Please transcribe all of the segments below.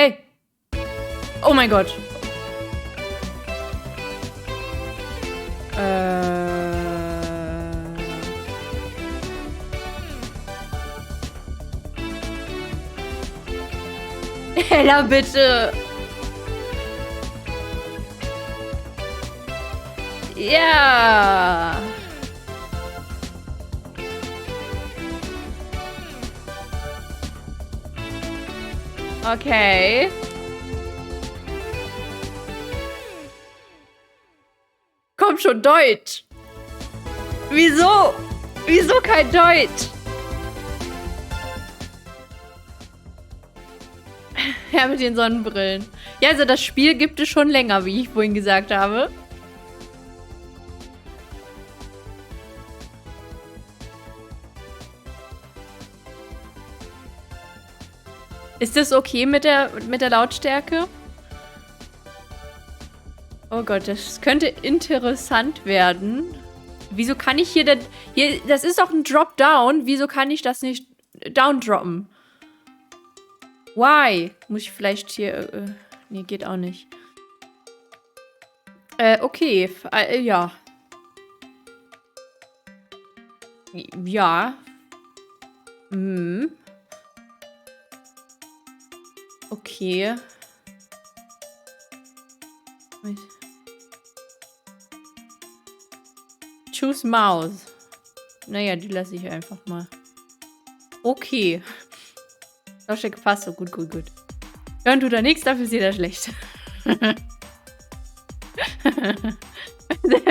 Ey! Oh mein Gott. Heller, bitte. Ja. Okay. Komm schon, Deutsch. Wieso? Wieso kein Deutsch? Ja, mit den Sonnenbrillen. Ja, also das Spiel gibt es schon länger, wie ich vorhin gesagt habe. Ist das okay mit der Lautstärke? Oh Gott, das könnte interessant werden. Wieso kann ich hier denn... Hier, das ist doch ein Drop-Down. Wieso kann ich das nicht down-droppen? Why? Muss ich vielleicht hier... nee, geht auch nicht. Okay. Ja. Ja. Hm. Okay. Choose Mouse. Naja, die lasse ich einfach mal. Okay. Lautstärke passt so. Gut, gut, gut. Hören tut er nichts, dafür sieht er schlecht.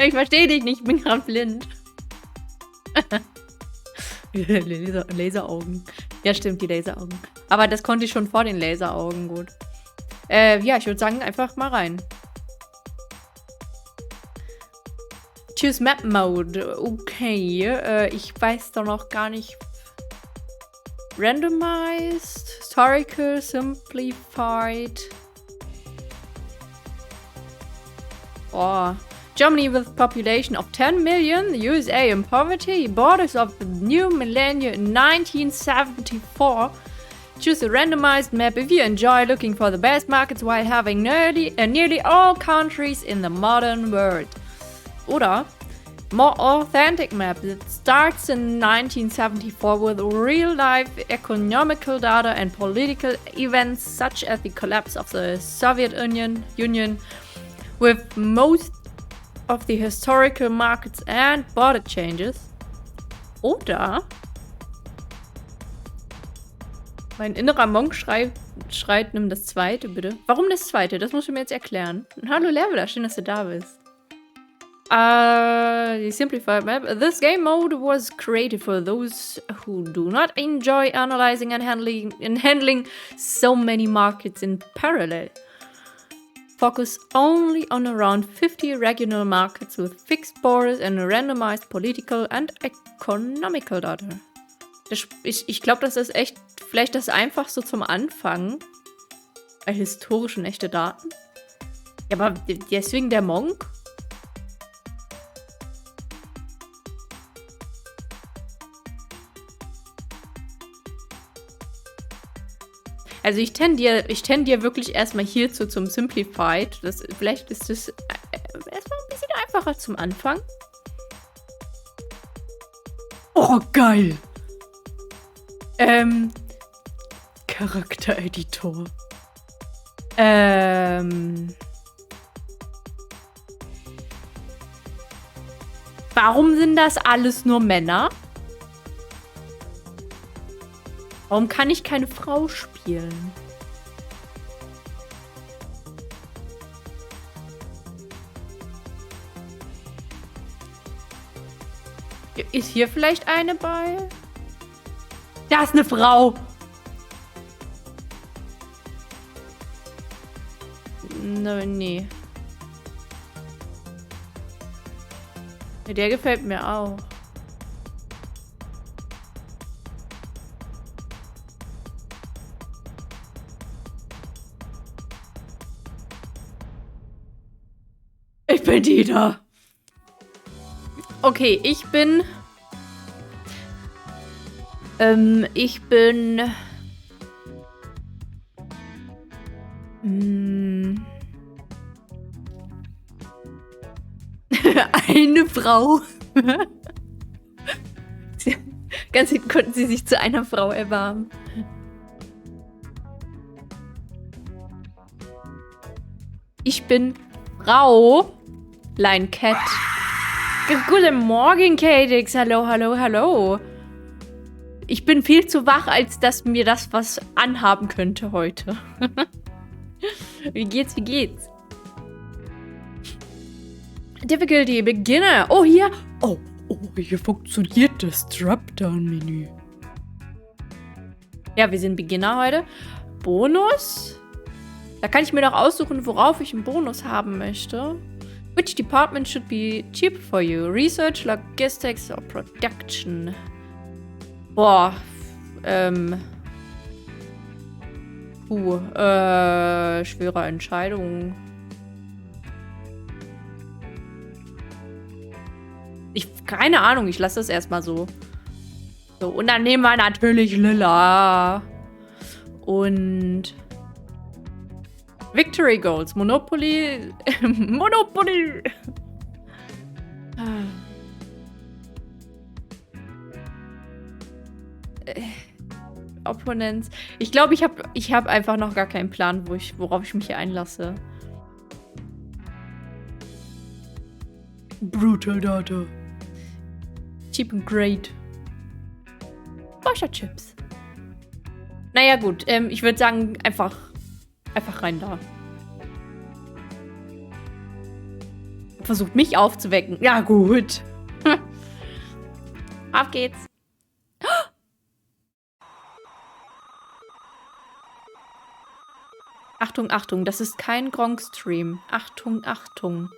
Ich verstehe dich nicht, ich bin gerade blind. Laseraugen. Ja, stimmt, die Laseraugen. Aber das konnte ich schon vor den Laseraugen, gut. Ja, ich würde sagen, einfach mal rein. Choose Map Mode. Okay. Ich weiß doch noch gar nicht. Randomized, Historical, Simplified. Oh. Germany with population of 10 million, the USA in poverty, borders of the new millennium in 1974. Choose a randomized map if you enjoy looking for the best markets while having nearly all countries in the modern world. Oder more authentic map that starts in 1974 with real-life economical data and political events such as the collapse of the Soviet Union, with most of the historical markets and border changes. Oder mein innerer Monk schreit, nimm das zweite, bitte. Warum das zweite? Das musst du mir jetzt erklären. Hallo Leveler, schön, dass du da bist. The simplified map. This game mode was created for those who do not enjoy analyzing and handling so many markets in parallel. Focus only on around 50 regional markets with fixed borders and randomized political and economical data. Ich glaube, das ist echt vielleicht das Einfachste zum Anfangen. Historisch und echte Daten. Ja, aber deswegen der Monk? Also ich tendiere wirklich erstmal hierzu zum Simplified. Vielleicht ist das erstmal ein bisschen einfacher zum Anfang. Oh, geil! Charaktereditor. Warum sind das alles nur Männer? Warum kann ich keine Frau spielen? Ist hier vielleicht eine bei? Da ist eine Frau. Nee. Der gefällt mir auch. Ich bin die da. Okay, ich bin Eine Frau. Ganz hinten konnten sie sich zu einer Frau erbarmen. Ich bin Frau Cat. Guten Morgen, Katix. Hallo, hallo, hallo. Ich bin viel zu wach, als dass mir das was anhaben könnte heute. Wie geht's, wie geht's? Difficulty, Beginner. Oh, hier. Oh, hier funktioniert das Dropdown-Menü. Ja, wir sind Beginner heute. Bonus? Da kann ich mir doch aussuchen, worauf ich einen Bonus haben möchte. Which department should be cheap for you? Research, Logistics or Production? Boah. Schwere Entscheidung. Keine Ahnung, ich lasse das erstmal so. So, und dann nehmen wir natürlich Lila. Und Victory Goals. Monopoly. Monopoly. Opponents. Ich glaube, ich hab einfach noch gar keinen Plan, worauf ich mich hier einlasse. Brutal Data. Cheap and great. Chips. Naja, gut. Ich würde sagen, einfach rein da. Versucht mich aufzuwecken. Ja, gut. Auf geht's. Achtung, Achtung, das ist kein Gronk-Stream. Achtung, Achtung.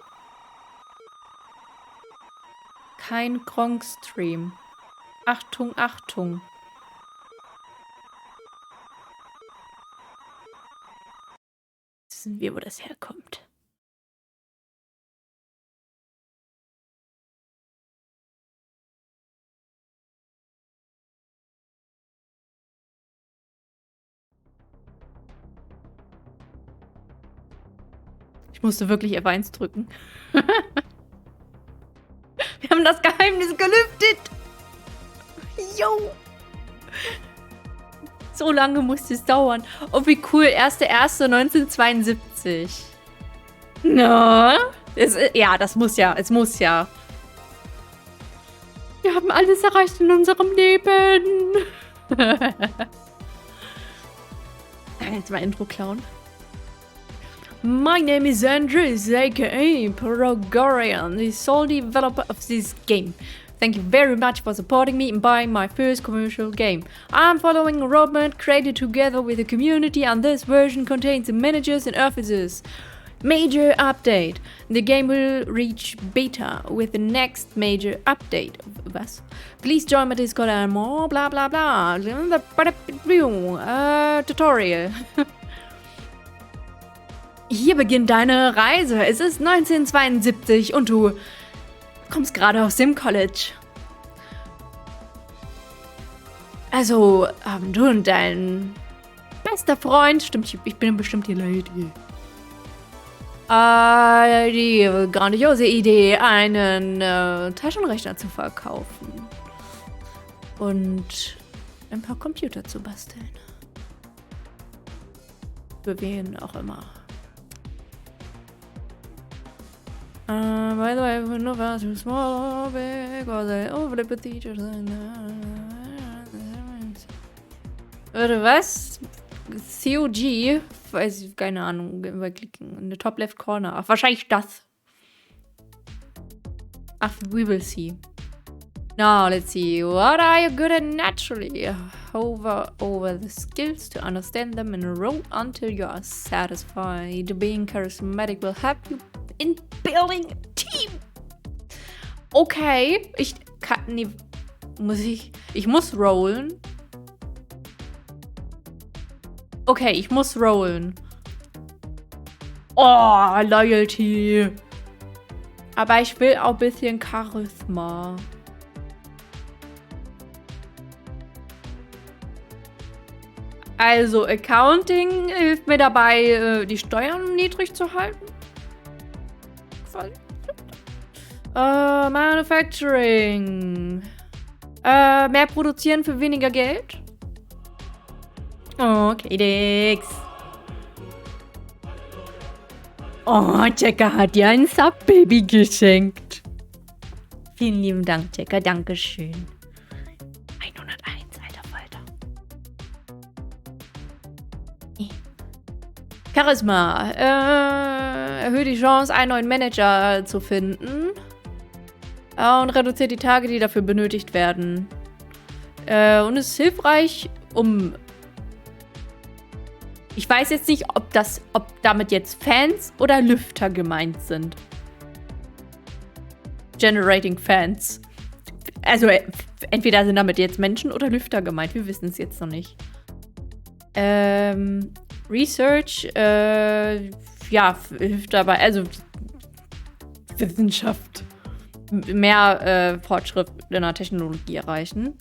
Kein Gronk-Stream. Achtung, Achtung. Wissen wir, wo das herkommt. Ich musste wirklich F1 drücken. Wir haben das Geheimnis gelüftet. Jo. So lange musste es dauern. Oh, wie cool. 1.1.1972. Na? Ja, das muss ja. Es muss ja. Wir haben alles erreicht in unserem Leben. Jetzt mal Intro klauen. My name is Andres, aka Progorian, the sole developer of this game. Thank you very much for supporting me in buying my first commercial game. I'm following a roadmap created together with the community, and this version contains the managers and officers. Major update. The game will reach beta with the next major update. Was? Please join my Discord and more bla bla bla. Tutorial. Hier beginnt deine Reise. Es ist 1972 und du kommst gerade aus dem College. Also, du und dein bester Freund, stimmt, ich bin bestimmt die Lady. Die grandiose Idee, einen Taschenrechner zu verkaufen. Und ein paar Computer zu basteln. Für wen auch immer. By the way, no far too small or big, or they overlap with teachers. Was? COG? Weiß ich, keine Ahnung. Überklicken. In the top left corner. Ach, wahrscheinlich das. Ach, we will see. Now, let's see. What are you good at naturally? Hover over the skills to understand them and roll until you are satisfied. Being charismatic will help you in building a team. Okay. Ich muss rollen. Okay, ich muss rollen. Oh, Loyalty. Aber ich will auch ein bisschen Charisma. Also, Accounting hilft mir dabei, die Steuern niedrig zu halten. Manufacturing. Mehr produzieren für weniger Geld. Okay, Dix. Oh, Checker hat dir ein Sub-Baby geschenkt. Vielen lieben Dank, Checker. Dankeschön. 101, alter Falter. Charisma. Erhöht die Chance, einen neuen Manager zu finden. Und reduziert die Tage, die dafür benötigt werden. Und ist hilfreich, um... Ich weiß jetzt nicht, ob damit jetzt Fans oder Lüfter gemeint sind. Generating Fans. Also, entweder sind damit jetzt Menschen oder Lüfter gemeint. Wir wissen es jetzt noch nicht. Research, ja, hilft dabei. Also, Wissenschaft. Mehr Fortschritt in der Technologie erreichen.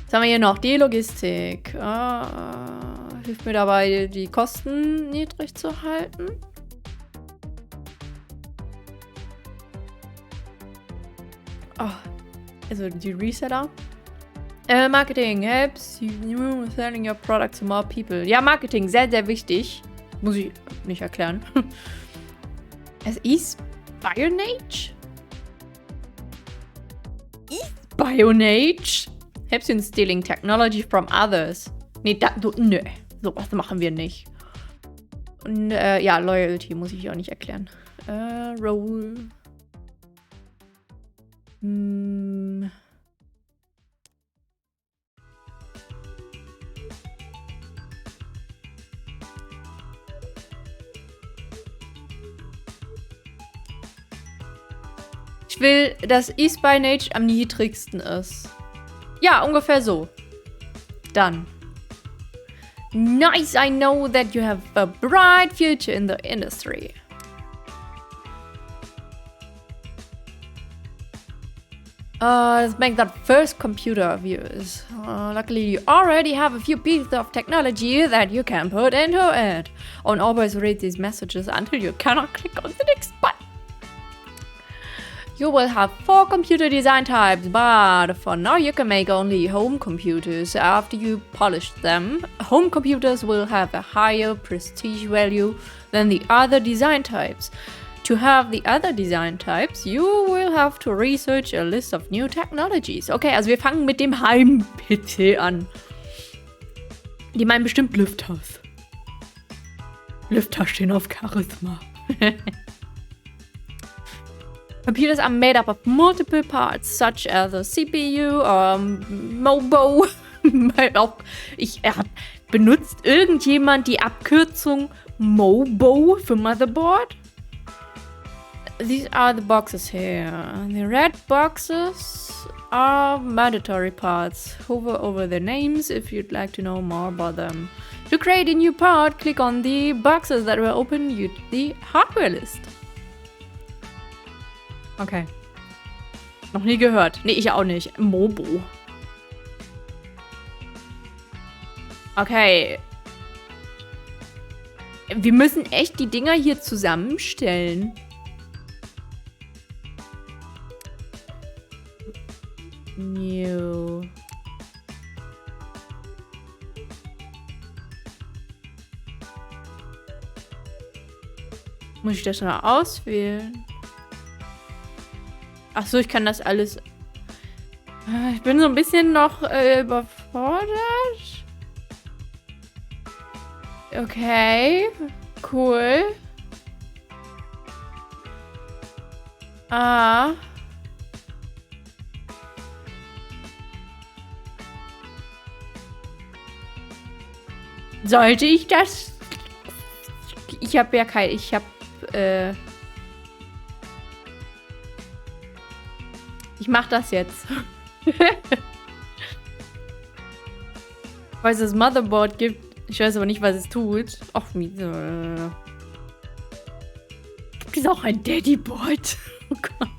Was haben wir hier noch? Die Logistik. Hilft mir dabei, die Kosten niedrig zu halten. Also die Reseller. Marketing helps you selling your product to more people. Ja, Marketing, sehr, sehr wichtig. Muss ich nicht erklären. Es ist Bionage? Bionage? Helps you in stealing technology from others. Nee, nö. Sowas machen wir nicht. Und, ja, Loyalty muss ich auch nicht erklären. Roll. Ich will, dass Espionage am niedrigsten ist. Ja, ungefähr so. Dann. Nice, I know that you have a bright future in the industry. Let's make that first computer of yours. Luckily, you already have a few pieces of technology that you can put into it. And always read these messages until you cannot click on the next button. You will have 4 computer design types, but for now you can make only home computers. After you polish them, home computers will have a higher prestige value than the other design types. To have the other design types, you will have to research a list of new technologies. Okay, also wir fangen mit dem Heim-PC an. Die meinen bestimmt Lüfters. Lüfter stehen auf Charisma. Computers are made up of multiple parts, such as a CPU or MOBO. Benutzt irgendjemand die Abkürzung MOBO für Motherboard? These are the boxes here. The red boxes are mandatory parts. Hover over their names if you'd like to know more about them. To create a new part, click on the boxes that will open you the hardware list. Okay. Noch nie gehört. Nee, ich auch nicht. Mobo. Okay. Wir müssen echt die Dinger hier zusammenstellen. New. Muss ich das mal auswählen? Ach so, ich kann das alles... Ich bin so ein bisschen noch überfordert. Okay, cool. Sollte ich das... Ich habe ja kein... Ich mach das jetzt. Weil es das Motherboard gibt. Ich weiß aber nicht, was es tut. Ach, wieso? Gibt es auch ein Daddyboard? Oh Gott.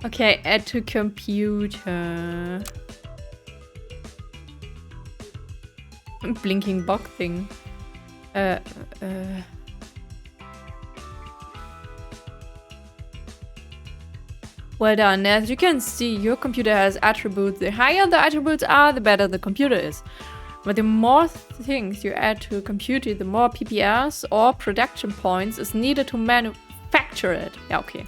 Okay, add to computer. Blinking Box thing. Well done. As you can see, your computer has attributes. The higher the attributes are, the better the computer is. But the more things you add to a computer, the more PPRs or production points is needed to manufacture it. Ja, okay.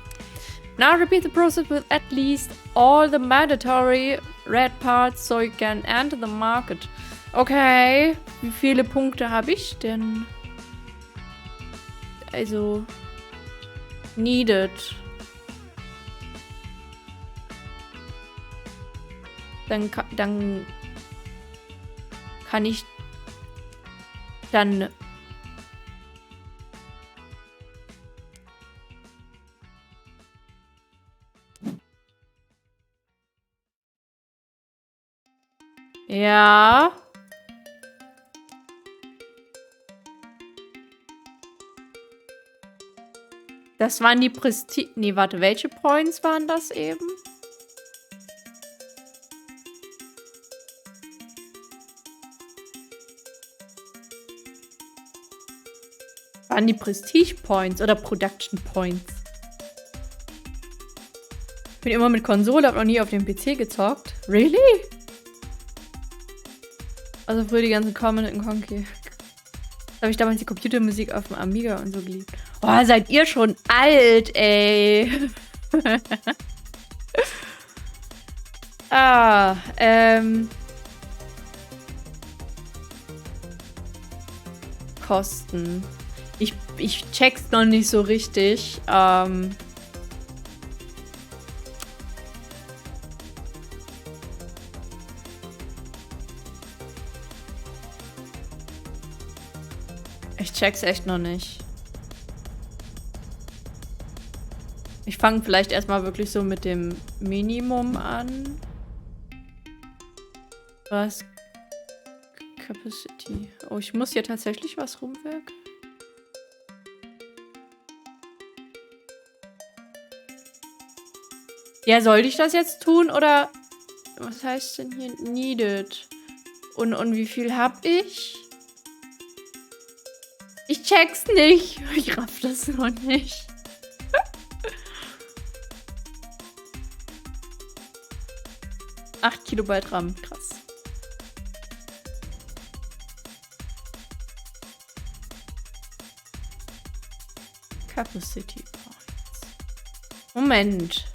Now repeat the process with at least all the mandatory red parts so you can enter the market. Okay, wie viele Punkte habe ich denn? Also, needed. Dann kann ich dann ja. Das waren die Prestige. Nee, warte, welche Points waren das eben? Waren die Prestige Points oder Production Points? Ich bin immer mit Konsole, hab noch nie auf dem PC gezockt. Really? Also früher die ganzen Common und Conky. Da habe ich damals die Computermusik auf dem Amiga und so geliebt. Oh, seid ihr schon alt, ey. Kosten. Ich check's noch nicht so richtig. Ich check's echt noch nicht. Ich fange vielleicht erstmal wirklich so mit dem Minimum an. Was? Capacity. Oh, ich muss hier tatsächlich was rumwerken. Ja, sollte ich das jetzt tun oder was heißt denn hier needed? Und wie viel hab ich? Ich check's nicht. Ich raff das noch nicht. 8 Kilobyte RAM, krass. Capacity Points. Moment.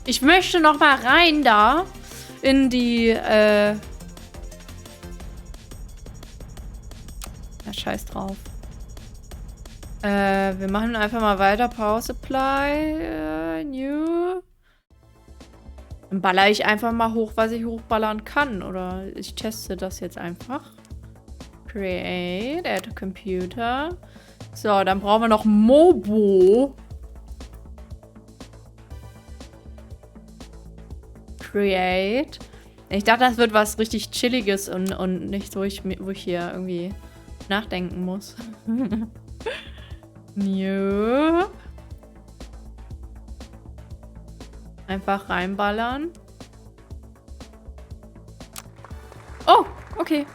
Ich möchte noch mal rein da in die, ja, scheiß drauf. Wir machen einfach mal weiter. Power Supply, New. Dann baller ich einfach mal hoch, was ich hochballern kann. Oder ich teste das jetzt einfach. Create, add a computer. So, dann brauchen wir noch Mobo. Create. Ich dachte, das wird was richtig Chilliges und nicht so, wo ich hier irgendwie nachdenken muss. New. Einfach reinballern. Oh, okay.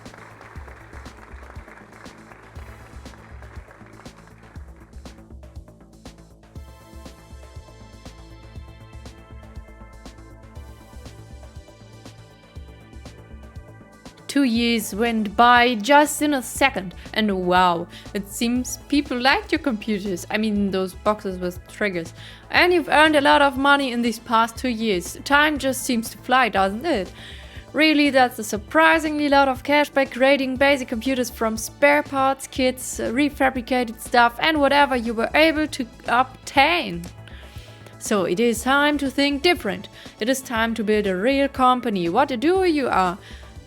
2 years went by just in a second, and wow, it seems people liked your computers. I mean, those boxes with triggers. And you've earned a lot of money in these past 2 years. Time just seems to fly, doesn't it? Really, that's a surprisingly lot of cash by creating basic computers from spare parts, kits, refabricated stuff, and whatever you were able to obtain. So it is time to think different. It is time to build a real company. What a doer you are.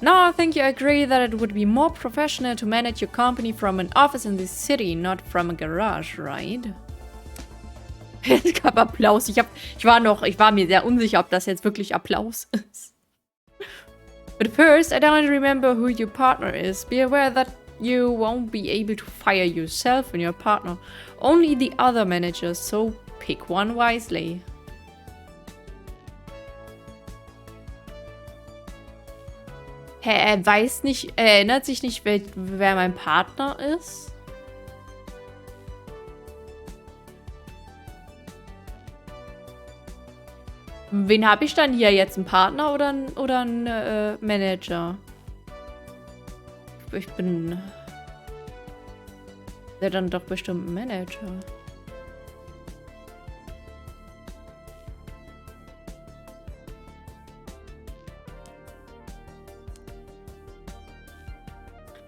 Now I think you agree that it would be more professional to manage your company from an office in this city, not from a garage, right? Es gab Applaus. Ich war mir sehr unsicher, ob das jetzt wirklich Applaus ist. But first, I don't remember who your partner is. Be aware that you won't be able to fire yourself and your partner. Only the other managers, so pick one wisely. Er weiß nicht, er erinnert sich nicht, wer mein Partner ist? Wen habe ich dann hier jetzt? Einen Partner oder einen Manager? Ich bin... Der dann doch bestimmt ein Manager.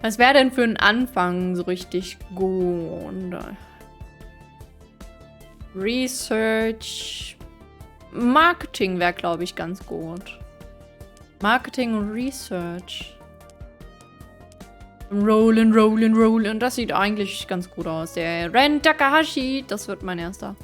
Was wäre denn für einen Anfang so richtig gut? Research. Marketing wäre, glaube ich, ganz gut. Marketing und Research. Rollen. Das sieht eigentlich ganz gut aus. Der Ren Takahashi, das wird mein erster.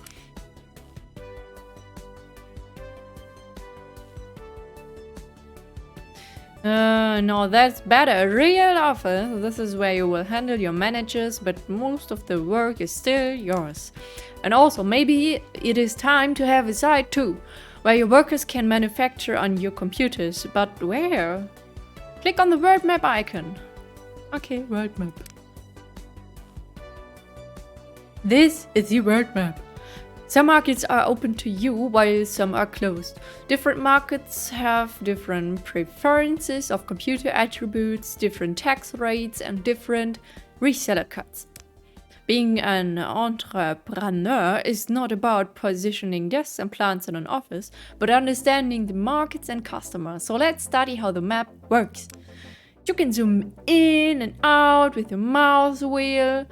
No, that's better. A real office. This is where you will handle your managers, but most of the work is still yours. And also, maybe it is time to have a site too, where your workers can manufacture on your computers. But where? Click on the world map icon. Okay, world map. This is the world map. Some markets are open to you, while some are closed. Different markets have different preferences of computer attributes, different tax rates, and different reseller cuts. Being an entrepreneur is not about positioning desks and plants in an office, but understanding the markets and customers. So let's study how the map works. You can zoom in and out with your mouse wheel.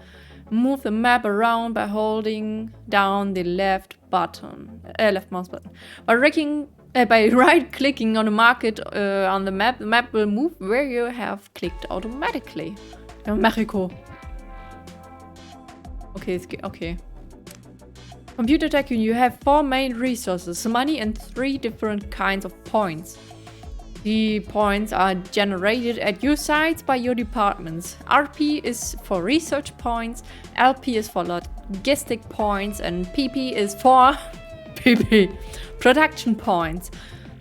Move the map around by holding down the left mouse button. By right-clicking on a market on the map will move where you have clicked automatically. Mexico. Okay. Computer Tycoon, you have 4 main resources, money and 3 different kinds of points. The points are generated at your sites by your departments. RP is for research points, LP is for logistic points, and PP is for production points.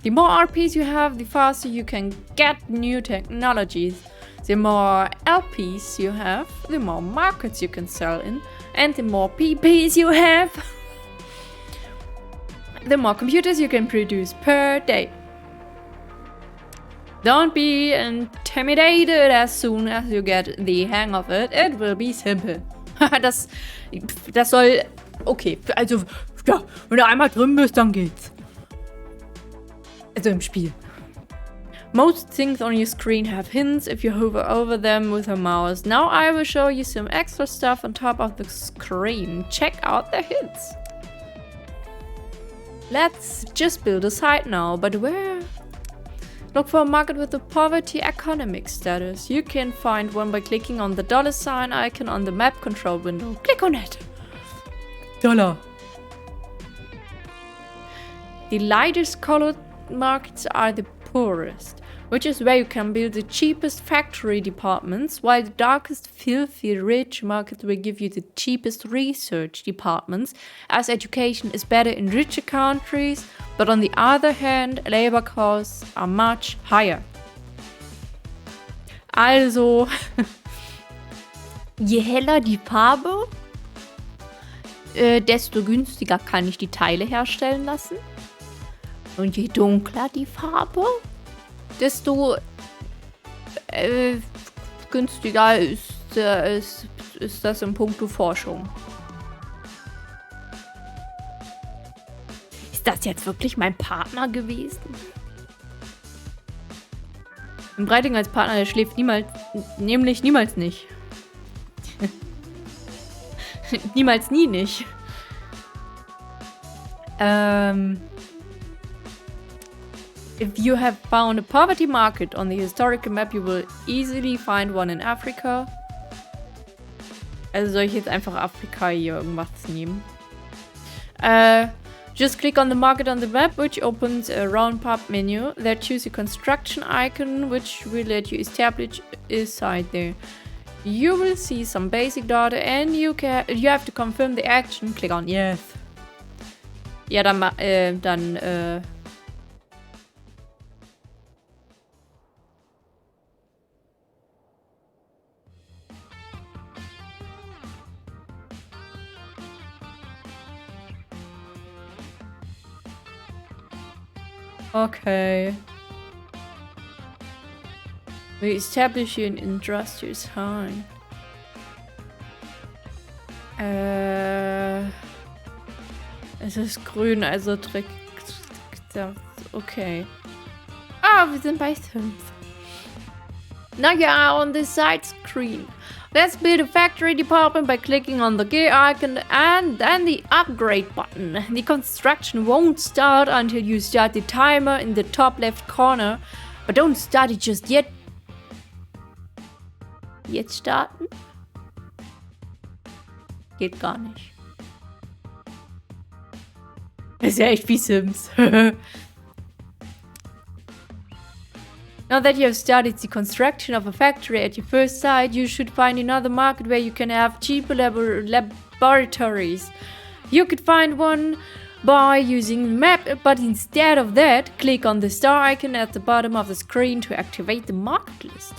The more RPs you have, the faster you can get new technologies. The more LPs you have, the more markets you can sell in, and the more PPs you have, the more computers you can produce per day. Don't be intimidated as soon as you get the hang of it. It will be simple. das soll... Okay, also, ja, wenn du einmal drin bist, dann geht's. Also im Spiel. Most things on your screen have hints if you hover over them with a mouse. Now I will show you some extra stuff on top of the screen. Check out the hints. Let's just build a site now, but where? Look for a market with a poverty economic status. You can find one by clicking on the $ icon on the map control window. Click on it. Dollar. The lightest colored markets are the poorest, which is where you can build the cheapest factory departments, while the darkest filthy rich markets will give you the cheapest research departments, as education is better in richer countries, but on the other hand, labor costs are much higher. Also, je heller die Farbe, desto günstiger kann ich die Teile herstellen lassen. Und je dunkler die Farbe, desto günstiger ist das in puncto Forschung. Ist das jetzt wirklich mein Partner gewesen? Ein Breiting als Partner, der schläft niemals nicht. Niemals nie nicht. If you have found a poverty market on the historical map, you will easily find one in Africa. Also soll ich jetzt einfach Afrika hier irgendwas nehmen? Just click on the market on the map, which opens a round pop menu. There choose a construction icon, which will let you establish a site there. You will see some basic data and you have to confirm the action. Click on yes. Ja, dann okay. We establish an industrial sign. Es ist grün, also trägt. Okay. Ah, wir sind bei 5. Now you are on the side screen. Let's build a factory department by clicking on the gear icon and then the upgrade button. The construction won't start until you start the timer in the top left corner, but don't start it just yet. Jetzt starten? Geht gar nicht. Das ist ja echt wie Sims. Now that you have started the construction of a factory at your first site, you should find another market where you can have cheaper laboratories. You could find one by using the map, but instead of that, click on the star icon at the bottom of the screen to activate the market list.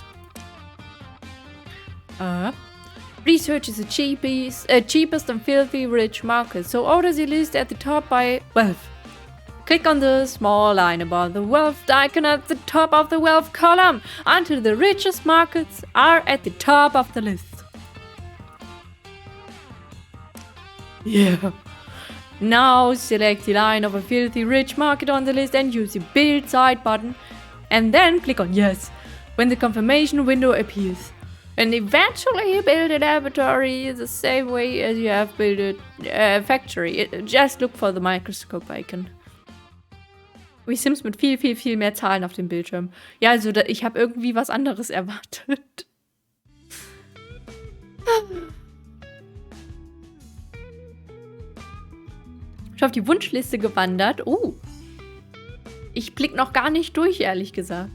Research is the cheapest and filthy rich market, so order the list at the top by wealth. Click on the small line above the wealth icon at the top of the wealth column until the richest markets are at the top of the list. Yeah. Now select the line of a filthy rich market on the list and use the build site button and then click on yes when the confirmation window appears. And eventually build a laboratory the same way as you have built a factory. Just look for the microscope icon. Wie Sims mit viel mehr Zahlen auf dem Bildschirm. Ja, also ich habe irgendwie was anderes erwartet. Ich auf die Wunschliste gewandert. Oh. Ich blick noch gar nicht durch, ehrlich gesagt.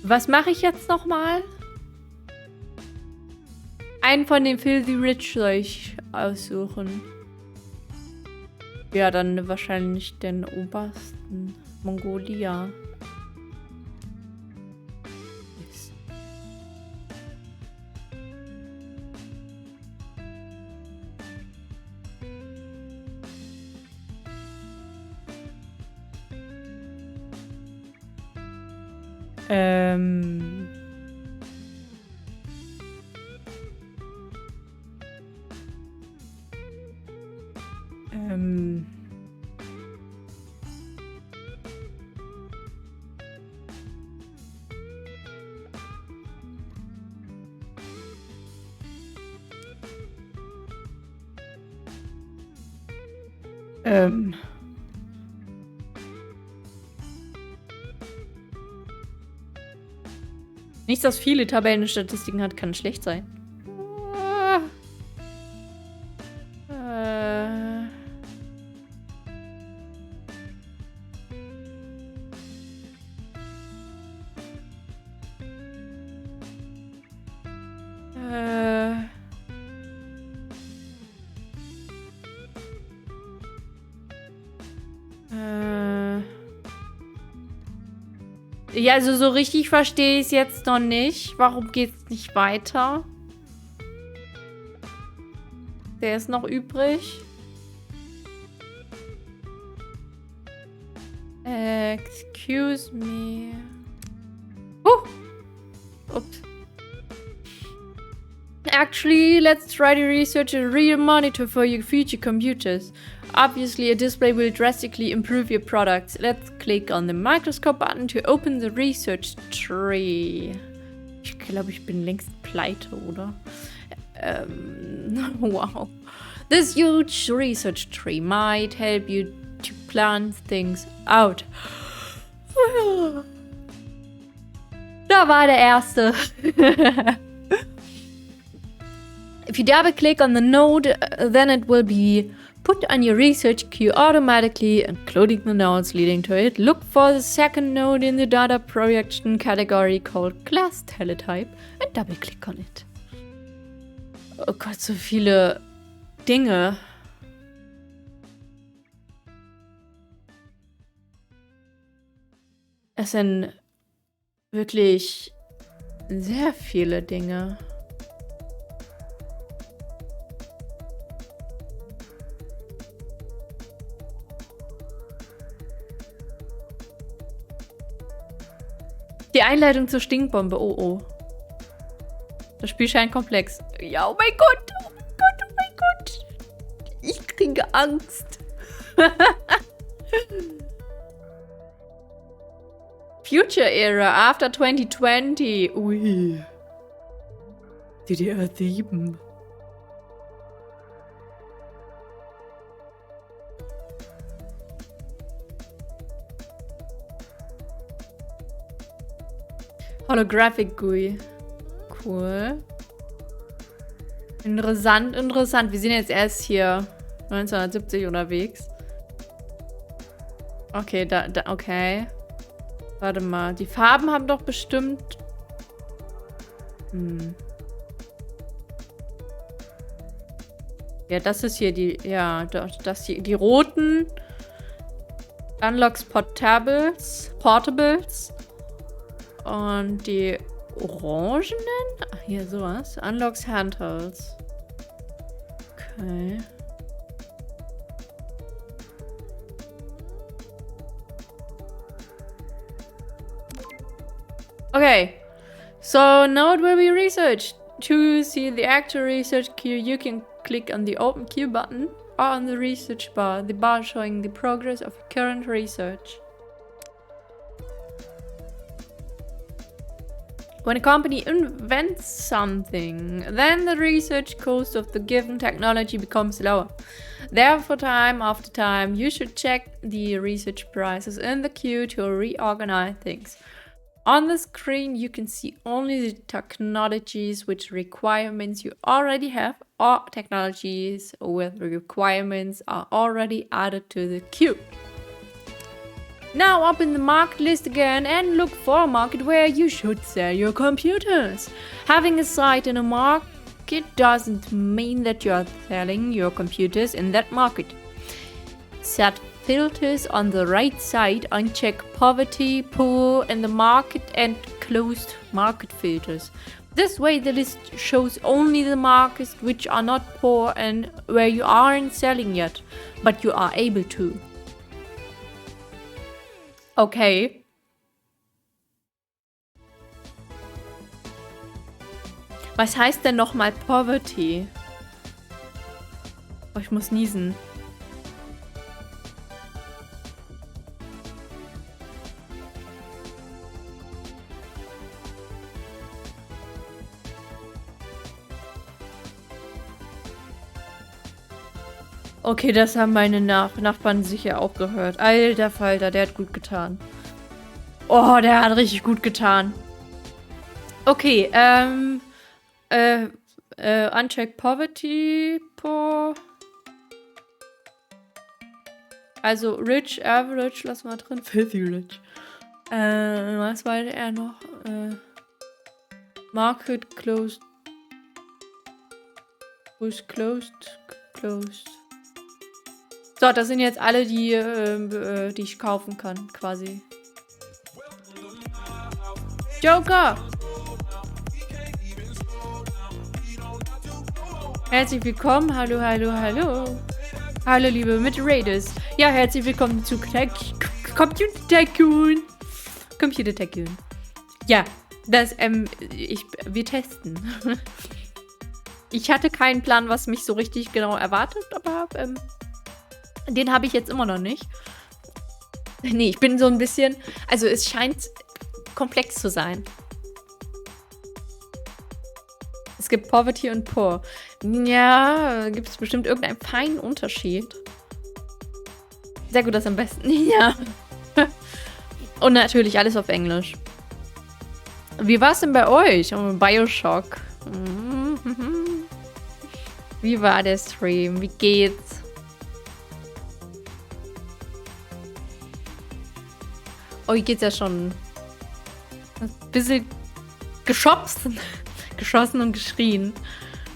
Was mache ich jetzt nochmal? Einen von den Filthy Rich soll ich aussuchen. Ja, dann wahrscheinlich den obersten. Mongolia. Yes. Nichts, das viele Tabellenstatistiken hat, kann schlecht sein. Ja, also so richtig verstehe ich es jetzt noch nicht. Warum geht es nicht weiter? Der ist noch übrig. Excuse me. Oops. Actually, let's try to research a real monitor for your future computers. Obviously, a display will drastically improve your products. Let's click on the microscope button to open the research tree. Ich glaube, ich bin längst pleite, oder? Wow. This huge research tree might help you to plan things out. Da war der erste. If you double click on the node, then it will be put on your research queue automatically, including the nodes leading to it. Look for the second node in the data projection category called class teletype and double click on it. Oh Gott, so viele Dinge. Es sind wirklich sehr viele Dinge. Die Einleitung zur Stinkbombe. Oh, oh. Das Spiel scheint komplex. Ja, oh mein Gott. Oh mein Gott, oh mein Gott. Ich kriege Angst. Future Era after 2020. Ui. DDR 7. Holographic GUI. Cool. Interessant, interessant. Wir sind jetzt erst hier 1970 unterwegs. Okay, okay. Warte mal. Die Farben haben doch bestimmt... Ja, das ist hier die... Ja, das hier. Die roten Unlocks Portables. Und die orangenen? Ach, hier sowas. Unlocks Handhelds. Okay. Okay. So now it will be researched. To see the actual research queue, you can click on the open queue button or on the research bar, the bar showing the progress of current research. When a company invents something, then the research cost of the given technology becomes lower. Therefore, time after time, you should check the research prices in the queue to reorganize things. On the screen, you can see only the technologies which requirements you already have or technologies with requirements are already added to the queue. Now open the market list again and look for a market where you should sell your computers. Having a site in a market doesn't mean that you are selling your computers in that market. Set filters on the right side, uncheck poverty, poor in the market and closed market filters. This way the list shows only the markets which are not poor and where you aren't selling yet, but you are able to. Okay. Was heißt denn nochmal Poverty? Oh, ich muss niesen. Okay, das haben meine Nachbarn sicher auch gehört. Alter Falter, der hat gut getan. Oh, der hat richtig gut getan. Okay, uncheck poverty, poor. Also rich, average, lass mal drin. Filthy rich. Was wollte er noch? Market closed. Was closed? Closed. So, das sind jetzt alle die, die ich kaufen kann, quasi. Joker! Herzlich willkommen, hallo, hallo, hallo. Hallo, liebe Mit-Raiders. Ja, herzlich willkommen zu Computer Tycoon. Computer Tycoon. Ja, das, wir testen. Ich hatte keinen Plan, was mich so richtig genau erwartet, aber, den habe ich jetzt immer noch nicht. Nee, ich bin so ein bisschen... Also es scheint komplex zu sein. Es gibt Poverty und Poor. Ja, gibt es bestimmt irgendeinen feinen Unterschied. Sehr gut, das am besten. Ja. Und natürlich alles auf Englisch. Wie war es denn bei euch? Oh, Bioshock. Wie war der Stream? Wie geht's? Oh, hier geht's ja schon ein bisschen geschossen und geschrien.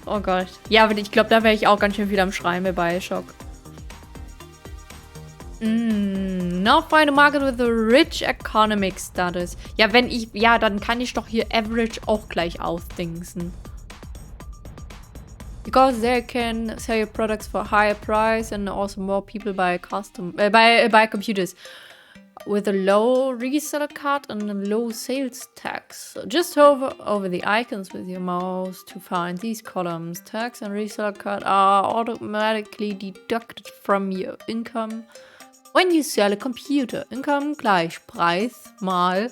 Oh Gott. Ja, aber ich glaube, da wäre ich auch ganz schön viel am Schreien bei Bioshock. Now find a market with a rich economic status. Ja, wenn ich... Ja, dann kann ich doch hier Average auch gleich ausdingsen. Because they can sell your products for a higher price and also more people buy buy computers. With a low reseller cut and a low sales tax. Just hover over the icons with your mouse to find these columns. Tax and reseller cut are automatically deducted from your income when you sell a computer. Income gleich Preis mal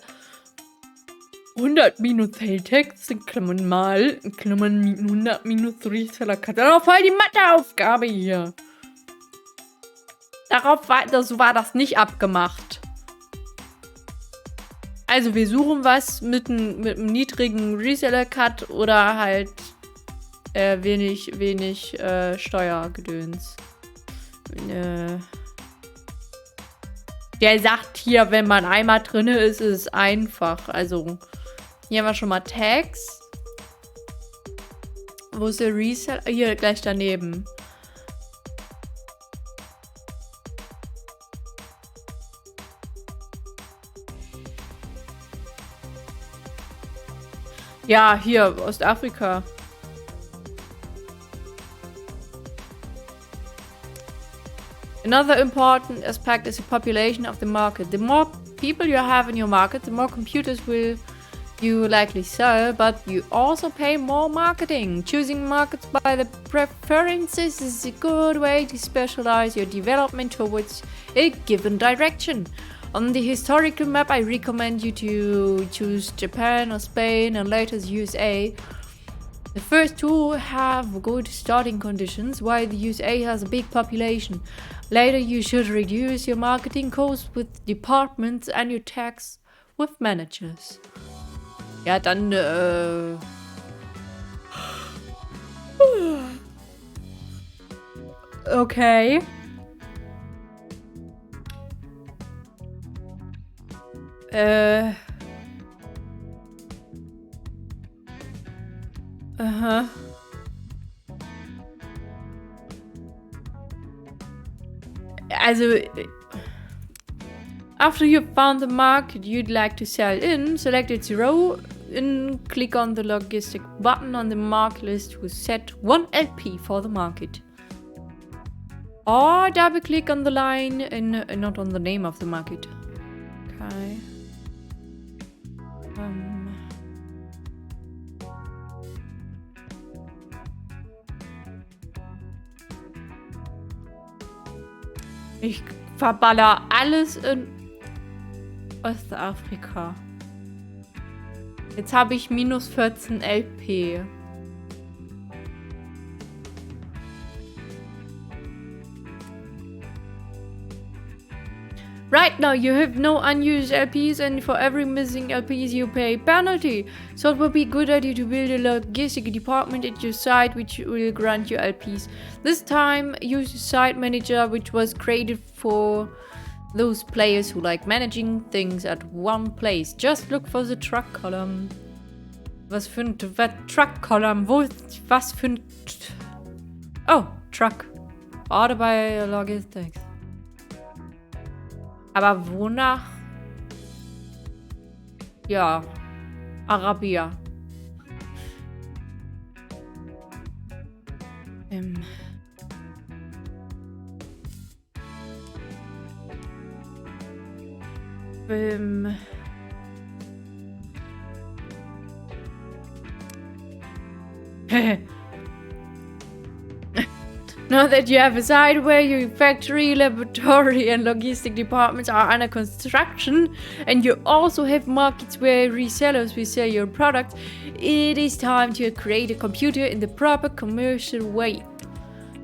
100 minus Sales Tax, in Klammern mal, in Klammern 100 minus Reseller cut. Darauf voll die Matheaufgabe hier. So war das nicht abgemacht. Also wir suchen was mit einem niedrigen Reseller-Cut oder halt wenig Steuergedöns. Der sagt hier, wenn man einmal drin ist, ist es einfach. Also hier haben wir schon mal Tags. Wo ist der Reseller? Hier gleich daneben. Ja, hier, Ostafrika. Another important aspect is the population of the market. The more people you have in your market, the more computers will you likely sell, but you also pay more marketing. Choosing markets by the preferences is a good way to specialize your development towards a given direction. On the historical map, I recommend you to choose Japan or Spain and later the USA. The first two have good starting conditions, while the USA has a big population. Later, you should reduce your marketing costs with departments and your tax with managers. Ja, dann, okay. Also, after you've found the market you'd like to sell in, select its row and click on the logistic button on the market list to set 1 LP for the market. Or double click on the line and not on the name of the market. Okay. Ich verballer alles in Ostafrika. Jetzt habe ich minus 14 LP. Right now you have no unused LPs and for every missing LPs you pay penalty. So it would be a good idea to build a logistic department at your site which will grant you LPs. This time use the site manager which was created for those players who like managing things at one place. Just look for the truck column. Was für ein Truck column? Was für ein... Oh, Truck. Order by Logistics. Aber wonach? Ja, Arabia. Now that you have a site where your factory, laboratory and logistic departments are under construction and you also have markets where resellers will sell your products, it is time to create a computer in the proper commercial way.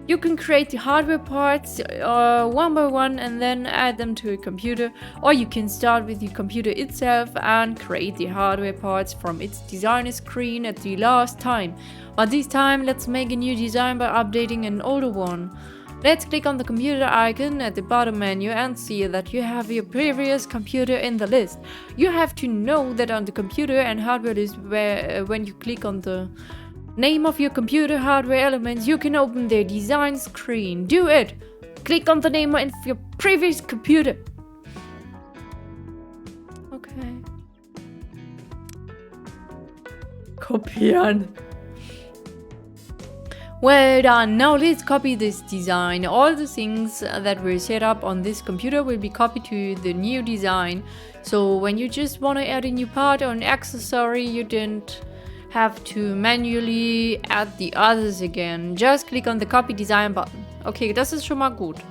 You can create the hardware parts one by one and then add them to a computer, or you can start with the computer itself and create the hardware parts from its designer screen at the last time. But this time, let's make a new design by updating an older one. Let's click on the computer icon at the bottom menu and see that you have your previous computer in the list. You have to know that on the computer and hardware list, when you click on the name of your computer hardware elements, you can open their design screen. Do it! Click on the name of your previous computer. Okay. Kopieren. Well done. Now let's copy this design. All the things that were set up on this computer will be copied to the new design. So when you just want to add a new part or an accessory, you didn't have to manually add the others again. Just click on the copy design button. Okay, das ist schon mal gut.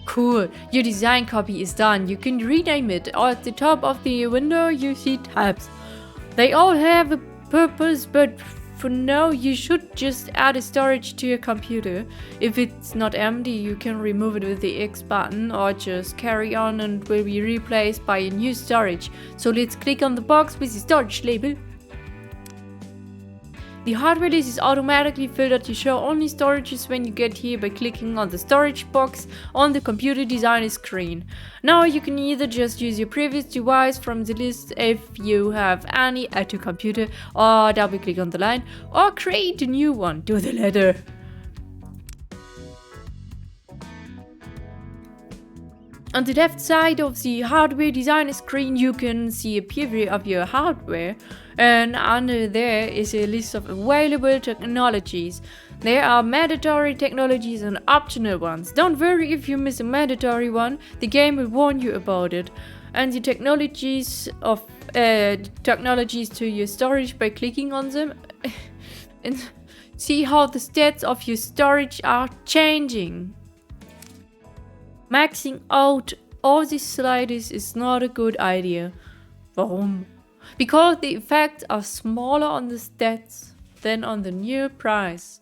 Cool, your design copy is done. You can rename it. At the top of the window you see tabs. They all have a purpose, but for now you should just add a storage to your computer. If it's not empty, you can remove it with the X button or just carry on and will be replaced by a new storage. So let's click on the box with the storage label. The hardware list is automatically filtered to show only storages when you get here by clicking on the storage box on the computer designer screen. Now you can either just use your previous device from the list if you have any at your computer, or double click on the line, or create a new one. Do the latter. On the left side of the hardware designer screen, you can see a preview of your hardware, and under there is a list of available technologies. There are mandatory technologies and optional ones. Don't worry if you miss a mandatory one, the game will warn you about it. And the technologies to your storage by clicking on them and see how the stats of your storage are changing. Maxing out all these sliders is not a good idea. Warum? Because the effects are smaller on the stats than on the new price.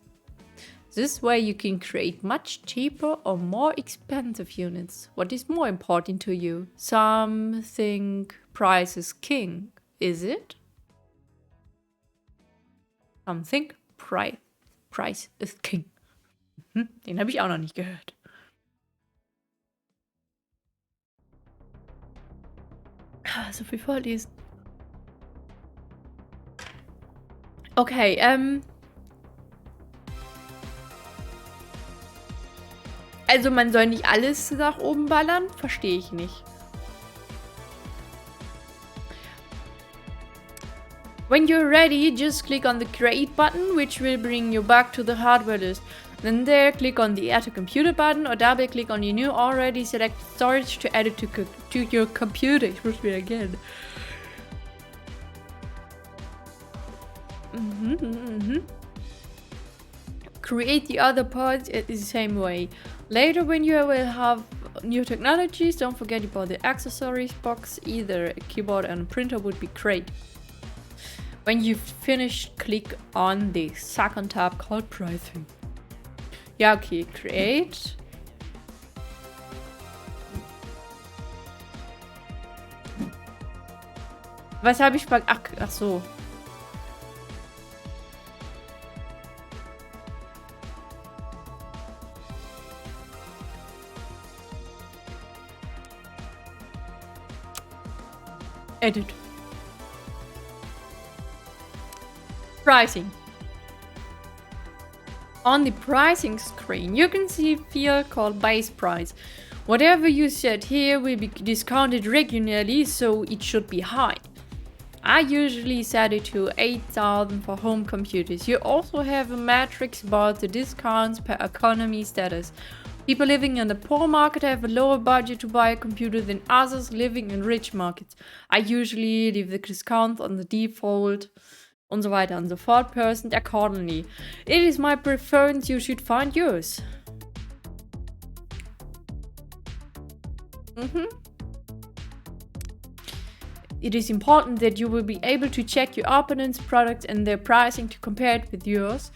This way you can create much cheaper or more expensive units. What is more important to you? Some think price is king. Is it? Some think price is king. Den habe ich auch noch nicht gehört. So viel vorlesen. Okay, also man soll nicht alles nach oben ballern? Verstehe ich nicht. When you're ready, just click on the create button, which will bring you back to the hardware list. Then there, click on the add to computer button or double click on your new already selected storage to add it to your computer. Ich muss wieder again. Create the other parts the same way. Later, when you will have new technologies, don't forget about the accessories box. Either a keyboard and a printer would be great. When you've finished, click on the second tab called pricing. Ja, okay, create. Was habe ich ach so. Edit. Pricing. On the pricing screen, you can see a field called base price. Whatever you set here will be discounted regularly, so it should be high. I usually set it to 8,000 for home computers. You also have a matrix about the discounts per economy status. People living in the poor market have a lower budget to buy a computer than others living in rich markets. I usually leave the discount on the default und so weiter and so fort percent accordingly. It is my preference, you should find yours. It is important that you will be able to check your opponent's products and their pricing to compare it with yours.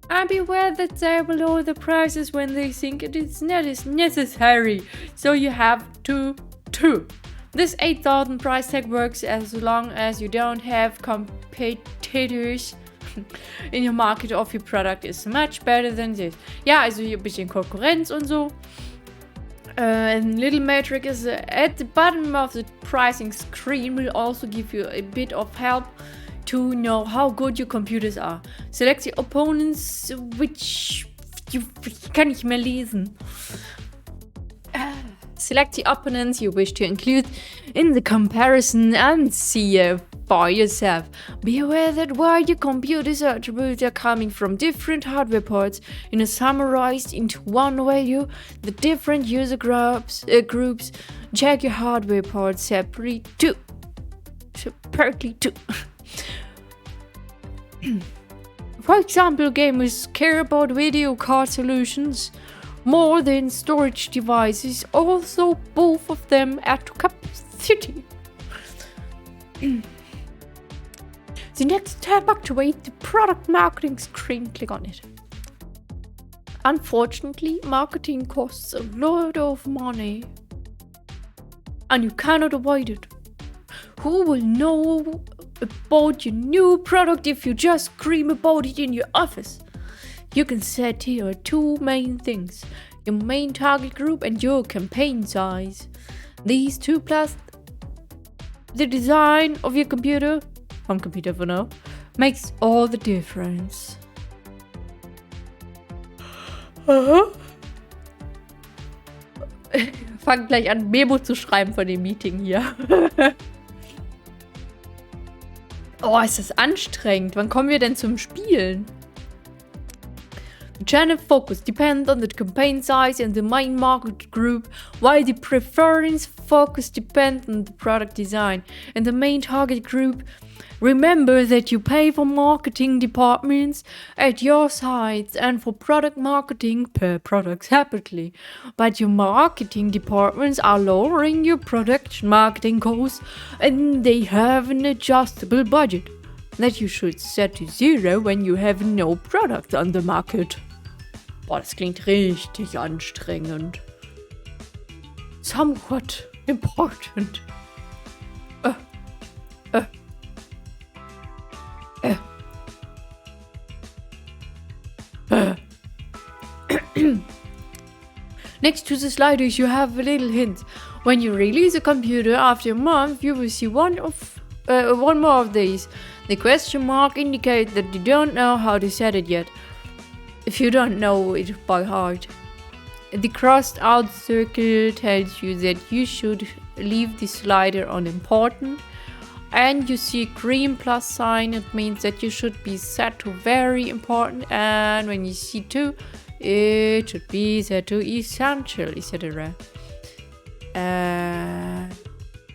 And beware that they will lower the prices when they think it is not as necessary. So you have to too. This 8,000 price tag works as long as you don't have competitors in your market of your product is much better than this. Ja, also hier ein bisschen Konkurrenz und so. And little metric is at the bottom of the pricing screen will also give you a bit of help to know how good your computers are. Select the opponents which you kann nicht mehr lesen. Select the opponents you wish to include in the comparison and see for yourself. Be aware that while your computer's attributes are coming from different hardware parts and are summarized into one value, the different user groups check your hardware parts separately too. For example, gamers care about video card solutions more than storage devices, although both of them add to capacity. The next tab activates the product marketing screen. Click on it. Unfortunately, marketing costs a lot of money, and you cannot avoid it. Who will know about your new product if you just scream about it in your office? You can set here two main things: your main target group and your campaign size. These two plus the design of your computer, home computer for now, makes all the difference. Fang gleich an, Memo zu schreiben von dem Meeting hier. Oh, ist das anstrengend. Wann kommen wir denn zum Spielen? The channel focus depends on the campaign size and the main market group, while the preference focus depends on the product design and the main target group. Remember that you pay for marketing departments at your sites and for product marketing per product separately, but your marketing departments are lowering your production marketing costs and they have an adjustable budget that you should set to 0 when you have no product on the market. Boah, das klingt richtig anstrengend. Somewhat important. Next to the sliders, you have a little hint. When you release a computer after a month, you will see one more of these. The question mark indicates that you don't know how to set it yet, if you don't know it by heart. The crossed out circle tells you that you should leave the slider on important, and you see green plus sign, it means that you should be set to very important, and when you see 2, it should be set to essential, etc.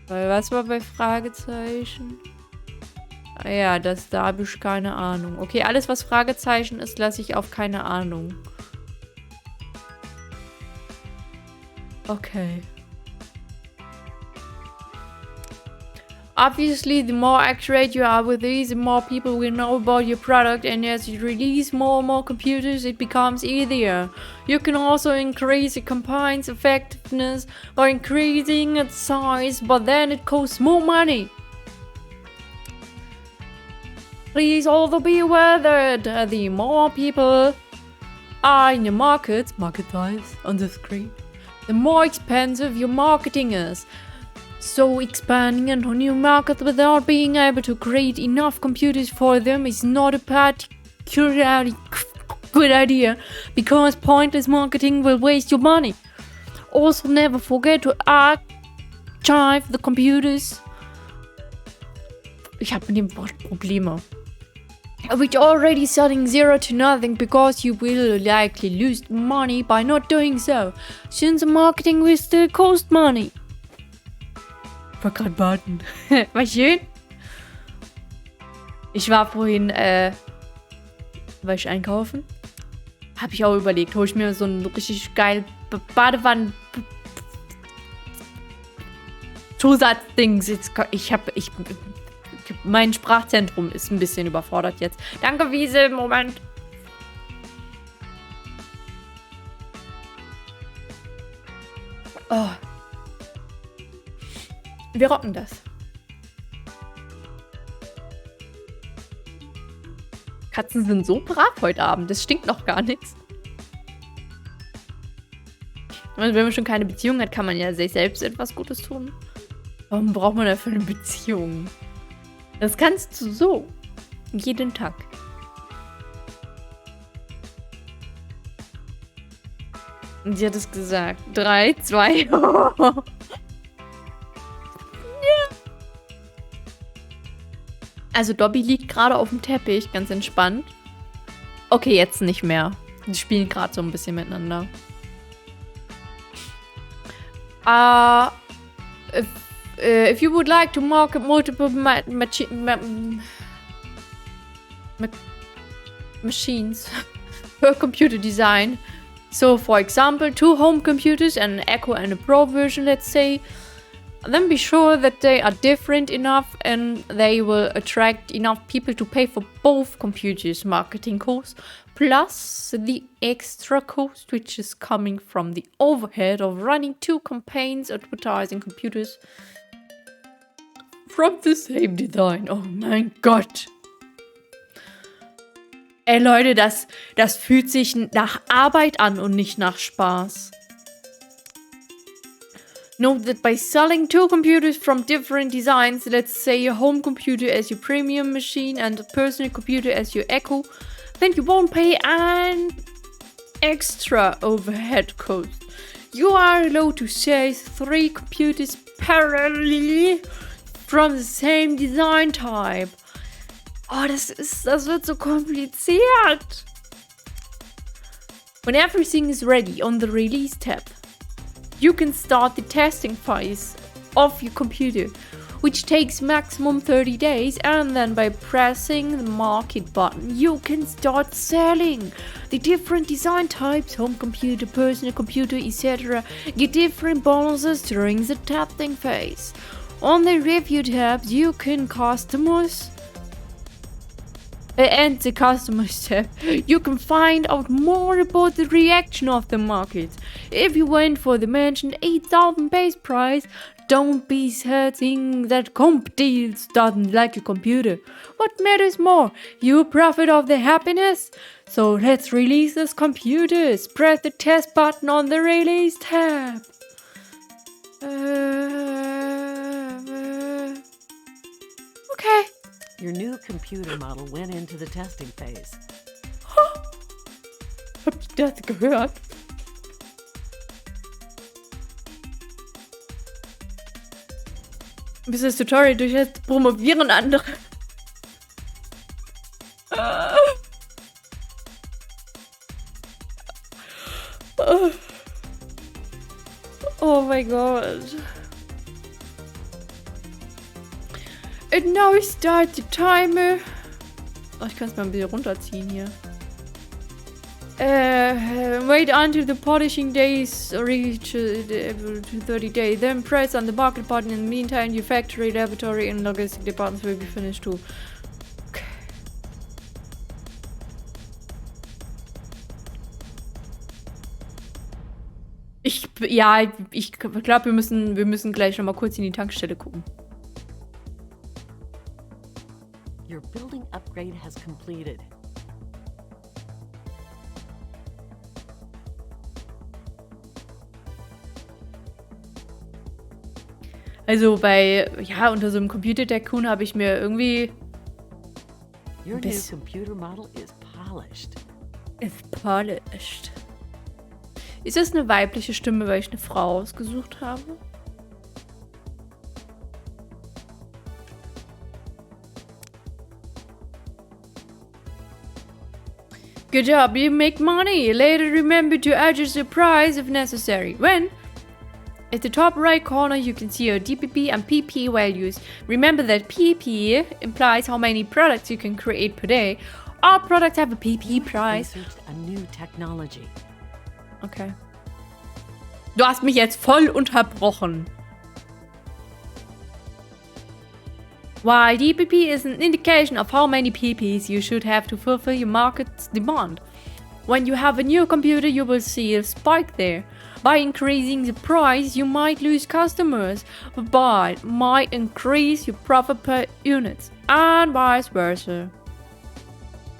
Was war bei Fragezeichen? Ja, da habe ich keine Ahnung. Okay, alles was Fragezeichen ist, lasse ich auf keine Ahnung. Okay. Obviously, the more accurate you are with these, the more people will know about your product, and as you release more and more computers, it becomes easier. You can also increase the campaign's effectiveness by increasing its size, but then it costs more money. Please also be aware that the more people are in your market size on the screen, the more expensive your marketing is. So expanding into new markets without being able to create enough computers for them is not a particularly good idea, because pointless marketing will waste your money. Also, never forget to archive the computers. Ich habe mit dem Wort Probleme. Which already setting 0 to nothing, because you will likely lose money by not doing so, since the marketing will still cost money. Ich war gerade warten. War schön. Ich war vorhin, war ich einkaufen. Habe ich auch überlegt, hole ich mir so ein richtig geil Badewannen Zusatzdings. Mein Sprachzentrum ist ein bisschen überfordert jetzt. Danke, Wiese. Moment. Oh. Wir rocken das. Katzen sind so brav heute Abend. Das stinkt noch gar nichts. Also wenn man schon keine Beziehung hat, kann man ja sich selbst etwas Gutes tun. Warum braucht man dafür eine Beziehung? Das kannst du so. Jeden Tag. Und sie hat es gesagt. 3, 2. Also Dobby liegt gerade auf dem Teppich, ganz entspannt. Okay, jetzt nicht mehr. Die spielen gerade so ein bisschen miteinander. If you would like to market multiple machines for computer design, so for example, 2 home computers and an Echo and a Pro version, let's say, then be sure that they are different enough and they will attract enough people to pay for both computers' marketing costs, plus the extra cost which is coming from the overhead of running 2 campaigns advertising computers from the same design. Oh mein Gott. Ey Leute, das fühlt sich nach Arbeit an und nicht nach Spaß. Note that by selling 2 computers from different designs, let's say a home computer as your premium machine and a personal computer as your Echo, then you won't pay an extra overhead cost. You are allowed to sell 3 computers parallelly from the same design type. Oh, das wird so kompliziert. When everything is ready on the release tab, you can start the testing phase of your computer, which takes maximum 30 days, and then by pressing the market button, you can start selling the different design types, home computer, personal computer, etc. Get different bonuses during the testing phase. On the review tabs, you can customize and the customers tab, you can find out more about the reaction of the market. If you went for the mentioned 8,000 base price, don't be certain that comp deals doesn't like your computer. What matters more? Your profit of the happiness? So let's release this computers. Press the test button on the release tab. Okay. Your new computer model went into the testing phase. Hab ich das gehört? Bis das Tutorial durch ist, promovieren andere. Oh mein Gott. And now start the timer. Oh, ich kann es mal ein bisschen runterziehen hier. Wait until the polishing days reach 30 days. Then press on the market button. In the meantime, your factory, laboratory, and logistic departments will be finished too. Okay. Ich glaube, wir müssen gleich noch mal kurz in die Tankstelle gucken. Your building upgrade has completed. Also unter so einem Computer-Tycoon habe ich mir irgendwie... Your new computer model is polished. Ist das eine weibliche Stimme, weil ich eine Frau ausgesucht habe? Good job, you make money. Later remember to adjust the price if necessary. When? At the top right corner you can see your DPP and PP values. Remember that PP implies how many products you can create per day. All products have a PP price. A new technology. Okay. Du hast mich jetzt voll unterbrochen. While DPP is an indication of how many PPs you should have to fulfill your market's demand. When you have a new computer, you will see a spike there. By increasing the price, you might lose customers, but might increase your profit per unit, and vice versa.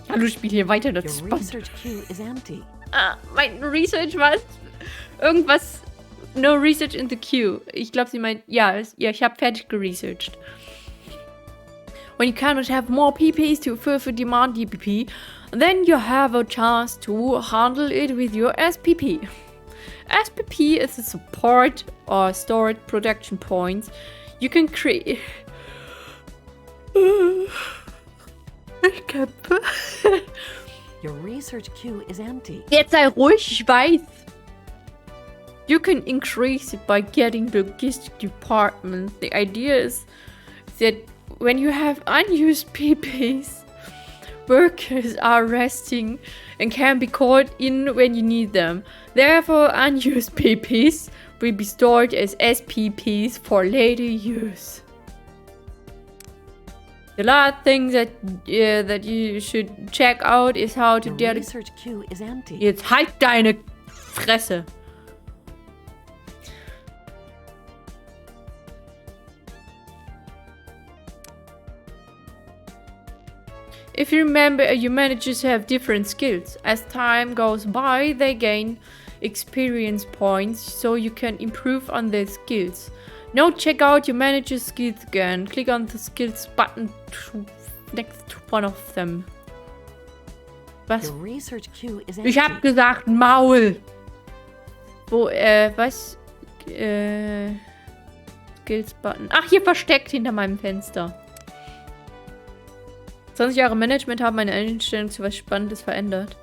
Hallo, ich spiele hier weiter, das ist Your spannend. research queue is empty. Mein Research war irgendwas. No research in the queue. Ich glaube, sie meint, ja, ich habe fertig geresearched. When you cannot have more PPs to fulfill demand DPP, then you have a chance to handle it with your SPP. SPP is a support or stored production points. You can create. Ich kämpfe. Your research queue is empty. Jetzt sei ruhig, ich weiß. You can increase it by getting the logistic department. The idea is that when you have unused PPs, workers are resting and can be called in when you need them. Therefore, unused PPs will be stored as SPPs for later use. The last thing that you should check out is how to Your research queue is empty. Jetzt halt deine Fresse. If you remember, your managers have different skills. As time goes by, they gain experience points, so you can improve on their skills. Now check out your manager's skills again. Click on the skills button next to one of them. Was? Your research queue is empty. Ich hab gesagt, Maul! Wo, was? Skills Button. Ach, hier versteckt hinter meinem Fenster. 20 Jahre Management haben meine Einstellung zu was Spannendes verändert.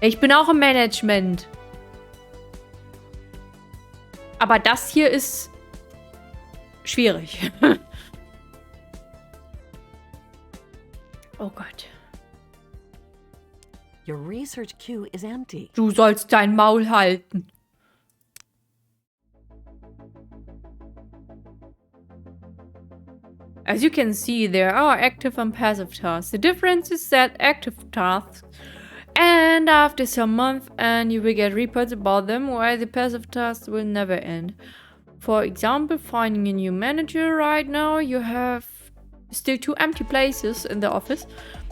Ich bin auch im Management. Aber das hier ist schwierig. Oh Gott. Your research queue is empty. Du sollst dein Maul halten. As you can see, there are active and passive tasks. The difference is that active tasks end after some month and you will get reports about them, while the passive tasks will never end. For example, finding a new manager. Right now you have still 2 empty places in the office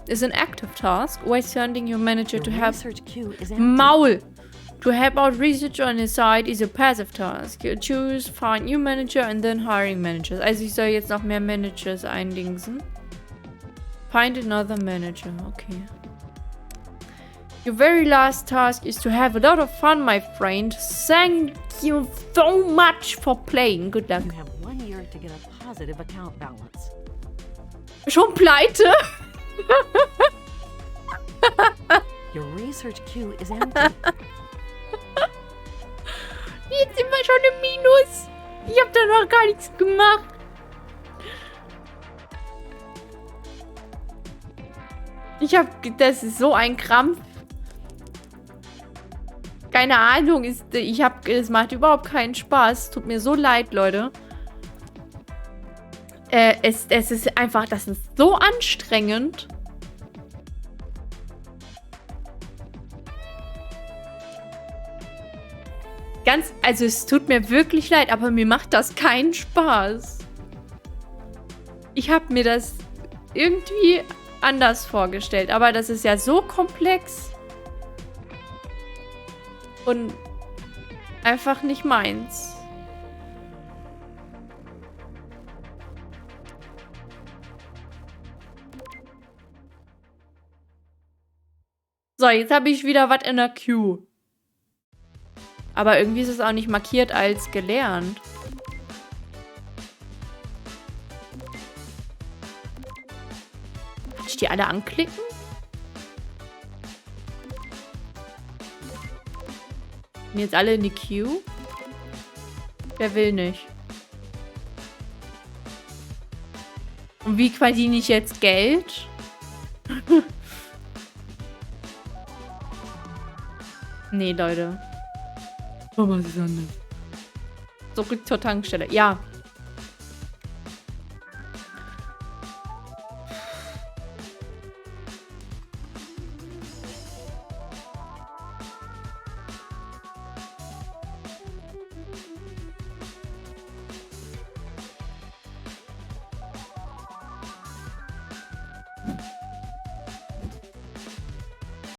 is an active task, while sending your manager to help Research queue is empty. Maul! To help out research on his side is a passive task. You choose, find new manager and then hiring managers. Also ich soll jetzt noch mehr Managers eindingsen. Find another manager, okay. Your very last task is to have a lot of fun, my friend. Thank you so much for playing. Good luck. You have 1 year to get a positive account balance. Schon pleite? Your research queue is empty. Jetzt sind wir schon im Minus. Ich habe da noch gar nichts gemacht. Das ist so ein Krampf. Keine Ahnung, es macht überhaupt keinen Spaß. Tut mir so leid, Leute. Es ist einfach, das ist so anstrengend. Also es tut mir wirklich leid, aber mir macht das keinen Spaß. Ich habe mir das irgendwie anders vorgestellt, aber das ist ja so komplex. Und einfach nicht meins. So, jetzt habe ich wieder was in der Queue. Aber irgendwie ist es auch nicht markiert als gelernt. Kann ich die alle anklicken? Sind jetzt alle in die Queue? Wer will nicht? Und wie verdiene ich jetzt Geld? Nee, Leute. Was ist anders? Zurück zur Tankstelle. Ja.